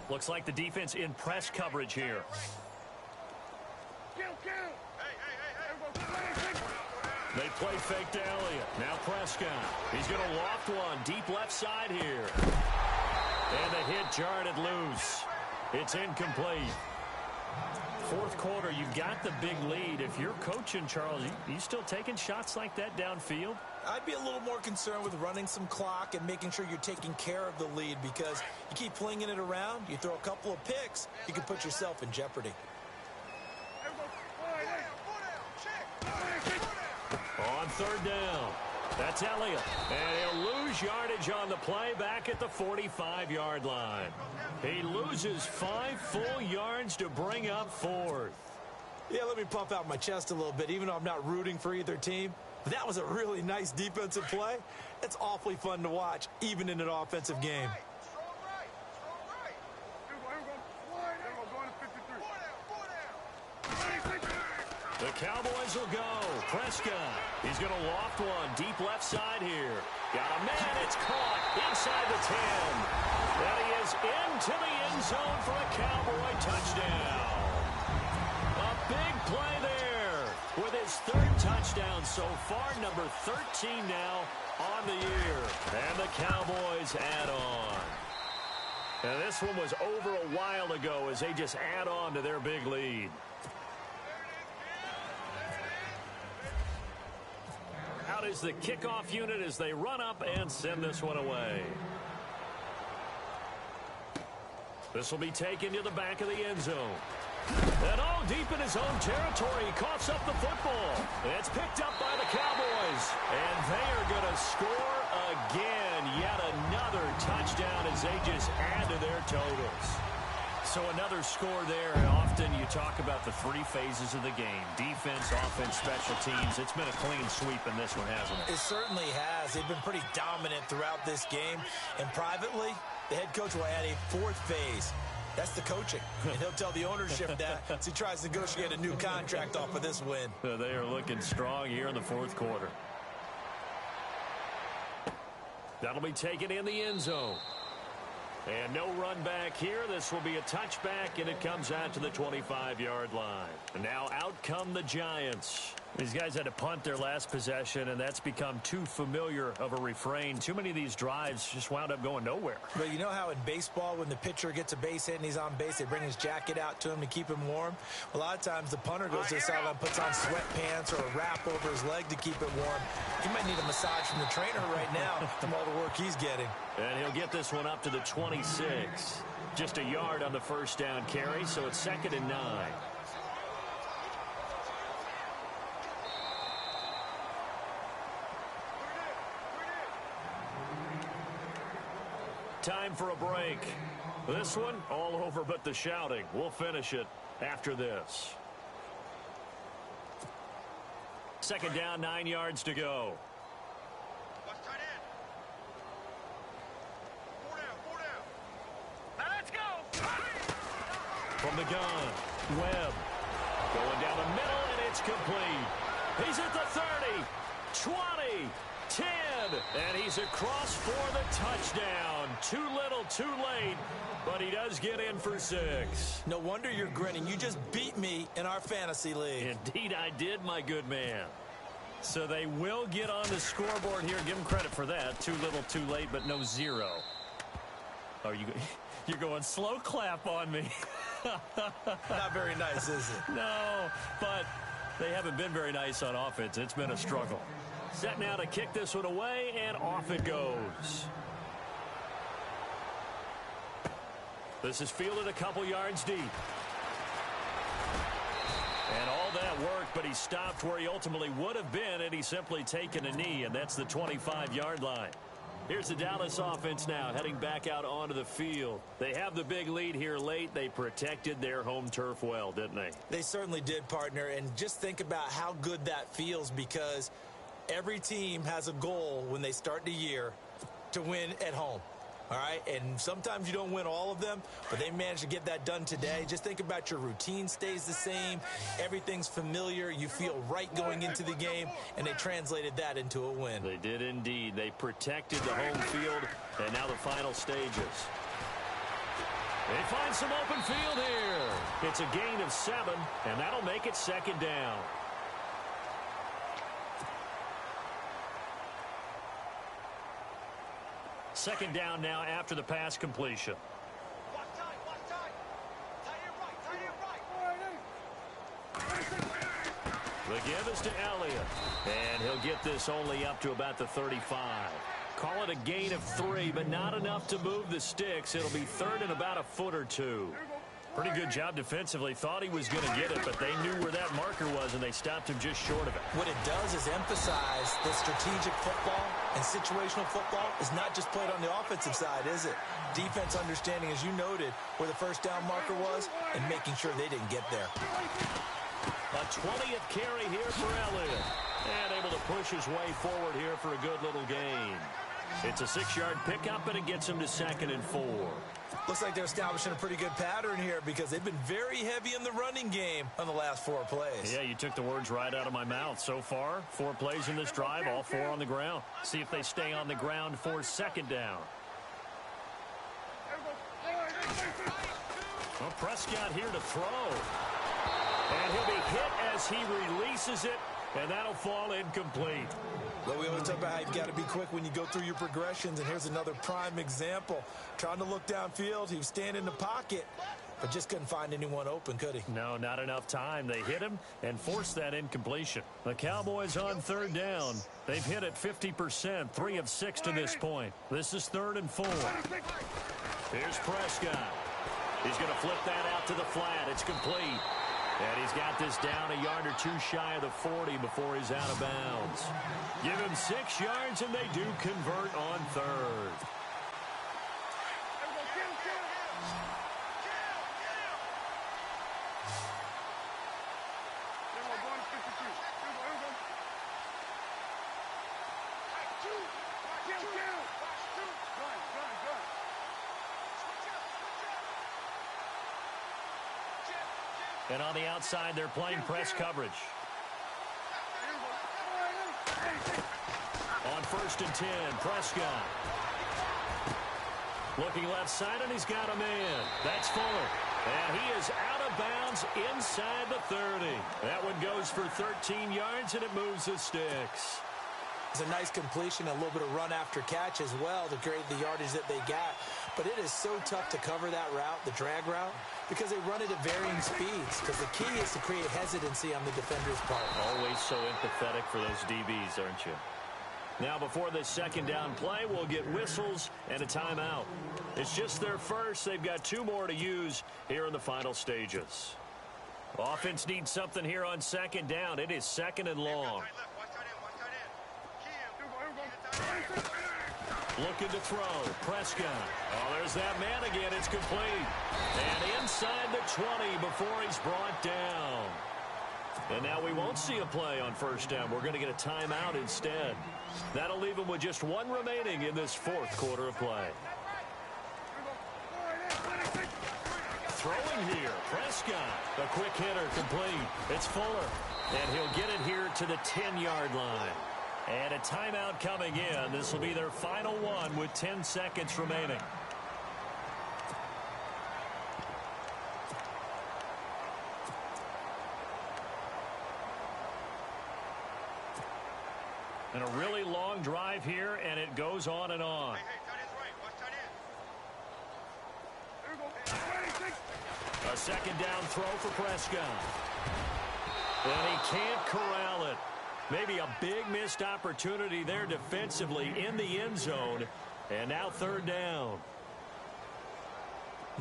Looks like the defense in press coverage here. They play fake to Elliott. Now Prescott. He's going to loft one deep left side here. And the hit jarred it loose. It's incomplete. 4th quarter, you've got the big lead. If you're coaching, Charles, you still taking shots like that downfield? I'd be a little more concerned with running some clock and making sure you're taking care of the lead, because you keep flinging it around, you throw a couple of picks, you can put yourself in jeopardy. On 3rd down, that's Elliott. And he'll lose yardage on the play back at the 45-yard line. He loses 5 full yards to bring up 4th. Yeah, let me puff out my chest a little bit, even though I'm not rooting for either team. That was a really nice defensive play. It's awfully fun to watch, even in an offensive game. The Cowboys will go. Prescott. He's going to loft one deep left side here. Got a man. It's caught inside the 10. And he is into the end zone for a Cowboy touchdown. A big play there with his 3rd touchdown so far, number 13 now on the year. And the Cowboys add on. And this one was over a while ago as they just add on to their big lead. Out is the kickoff unit as they run up and send this one away. This will be taken to the back of the end zone. And all deep in his own territory, he coughs up the football. It's picked up by the Cowboys. And they are going to score again. Yet another touchdown as they just add to their totals. So another score there. Often you talk about the 3 phases of the game. Defense, offense, special teams. It's been a clean sweep in this one, hasn't it? It certainly has. They've been pretty dominant throughout this game. And privately, the head coach will add a 4th phase. That's the coaching. And he'll tell the ownership that as he tries to negotiate a new contract off of this win. They are looking strong here in the 4th quarter. That'll be taken in the end zone. And no run back here. This will be a touchback, and it comes out to the 25-yard line. And now out come the Giants. These guys had to punt their last possession, and that's become too familiar of a refrain. Too many of these drives just wound up going nowhere. But you know how in baseball, when the pitcher gets a base hit and he's on base, they bring his jacket out to him to keep him warm? A lot of times the punter goes to the sideline, puts on sweatpants or a wrap over his leg to keep it warm. He might need a massage from the trainer right now from all the work he's getting. And he'll get this one up to the 26. Just a yard on the 1st down carry, so it's 2nd and 9. Time for a break. This one, all over but the shouting. We'll finish it after this. 2nd down, 9 yards to go. From the gun, Webb going down the middle, and it's complete. He's at the 30, 20, 10, and he's across for the touchdown. Too little, too late, but he does get in for 6. No wonder you're grinning. You just beat me in our fantasy league. Indeed, I did, my good man. So they will get on the scoreboard here. Give them credit for that. Too little, too late, but no 0. Oh, you're going slow clap on me. Not very nice, is it? No, but they haven't been very nice on offense. It's been a struggle. Set now to kick this one away, and off it goes. This is fielded a couple yards deep. And all that worked, but he stopped where he ultimately would have been, and he's simply taken a knee, and that's the 25-yard line. Here's the Dallas offense now heading back out onto the field. They have the big lead here late. They protected their home turf well, didn't they? They certainly did, partner. And just think about how good that feels, because every team has a goal when they start the year to win at home. All right, and sometimes you don't win all of them, but they managed to get that done today. Just think about your routine stays the same. Everything's familiar. You feel right going into the game, and they translated that into a win. They did indeed. They protected the home field, and now the final stages. They find some open field here. It's a gain of 7, and that'll make it second down. Second down now after the pass completion. The give is to Elliott, and he'll get this only up to about the 35. Call it a gain of 3, but not enough to move the sticks. It'll be third and about a foot or two. Pretty good job defensively. Thought he was going to get it, but they knew where that marker was, and they stopped him just short of it. What it does is emphasize that strategic football and situational football is not just played on the offensive side, is it? Defense understanding, as you noted, where the first down marker was and making sure they didn't get there. A 20th carry here for Elliott. And able to push his way forward here for a good little gain. It's a 6-yard pickup, and it gets him to 2nd and 4. Looks like they're establishing a pretty good pattern here, because they've been very heavy in the running game on the last 4 plays. Yeah, you took the words right out of my mouth. So far, 4 plays in this drive, all 4 on the ground. See if they stay on the ground for second down. Well, Prescott here to throw. And he'll be hit as he releases it, and that'll fall incomplete. Well, we always talk about how you've got to be quick when you go through your progressions, and here's another prime example. Trying to look downfield, he was standing in the pocket, but just couldn't find anyone open, could he? No, not enough time. They hit him and forced that incompletion. The Cowboys on third down. They've hit it 50%, 3 of 6 to this point. This is 3rd and 4. Here's Prescott. He's going to flip that out to the flat. It's complete. And he's got this down a yard or 2 shy of the 40 before he's out of bounds. Give him 6 yards, and they do convert on 3rd. And on the outside, they're playing press coverage. On 1st and 10, Prescott. Looking left side, and he's got a man. That's Fuller. And he is out of bounds inside the 30. That one goes for 13 yards, and it moves the sticks. It's a nice completion, a little bit of run after catch as well to create the yardage that they got. But it is so tough to cover that route, the drag route, because they run it at varying speeds. Because the key is to create hesitancy on the defender's part. Always so empathetic for those DBs, aren't you? Now, before this second down play, we'll get whistles and a timeout. It's just their first. They've got 2 more to use here in the final stages. Offense needs something here on second down. It is 2nd and long. Looking to throw. Prescott. Oh, there's that man again. It's complete. And inside the 20 before he's brought down. And now we won't see a play on 1st down. We're going to get a timeout instead. That'll leave him with just 1 remaining in this 4th quarter of play. Throwing here. Prescott. The quick hitter complete. It's Fuller. And he'll get it here to the 10-yard line. And a timeout coming in. This will be their final one with 10 seconds remaining. And a really long drive here, and it goes on and on. A second down throw for Prescott. And he can't corral it. Maybe a big missed opportunity there defensively in the end zone. And now 3rd down.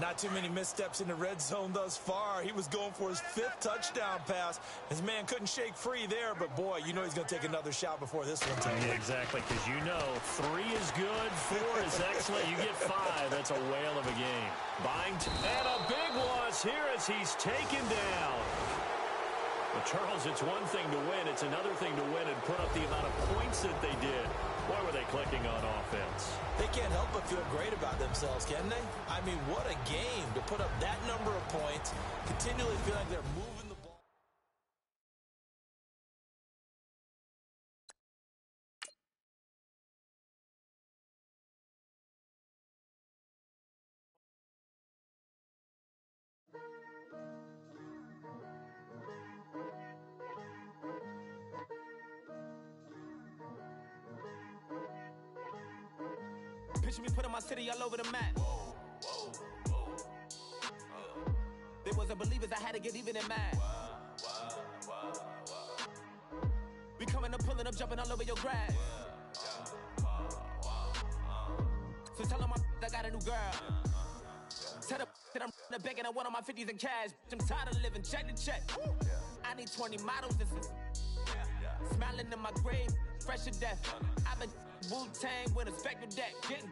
Not too many missteps in the red zone thus far. He was going for his 5th touchdown pass. His man couldn't shake free there, but boy, you know he's going to take another shot before this one's over. Yeah, exactly, because you know 3 is good, 4 is excellent. You get 5, that's a whale of a game. And a big loss here as he's taken down. Well, Charles, it's one thing to win. It's another thing to win and put up the amount of points that they did. Boy, were they clicking on offense. They can't help but feel great about themselves, can they? I mean, what a game to put up that number of points, continually feel like they're moving the ball. Picture me putting my city all over the map. They wasn't believers, I had to get even in mad. We coming up, pulling up, jumping all over your grass. So tell them I got a new girl. Tell them that I'm the bank and I want all my 50s in cash. I'm tired of living check to check. I need 20 models and smiling in my grave, fresh to death. I've been Wu-Tang with a spectral deck. Getting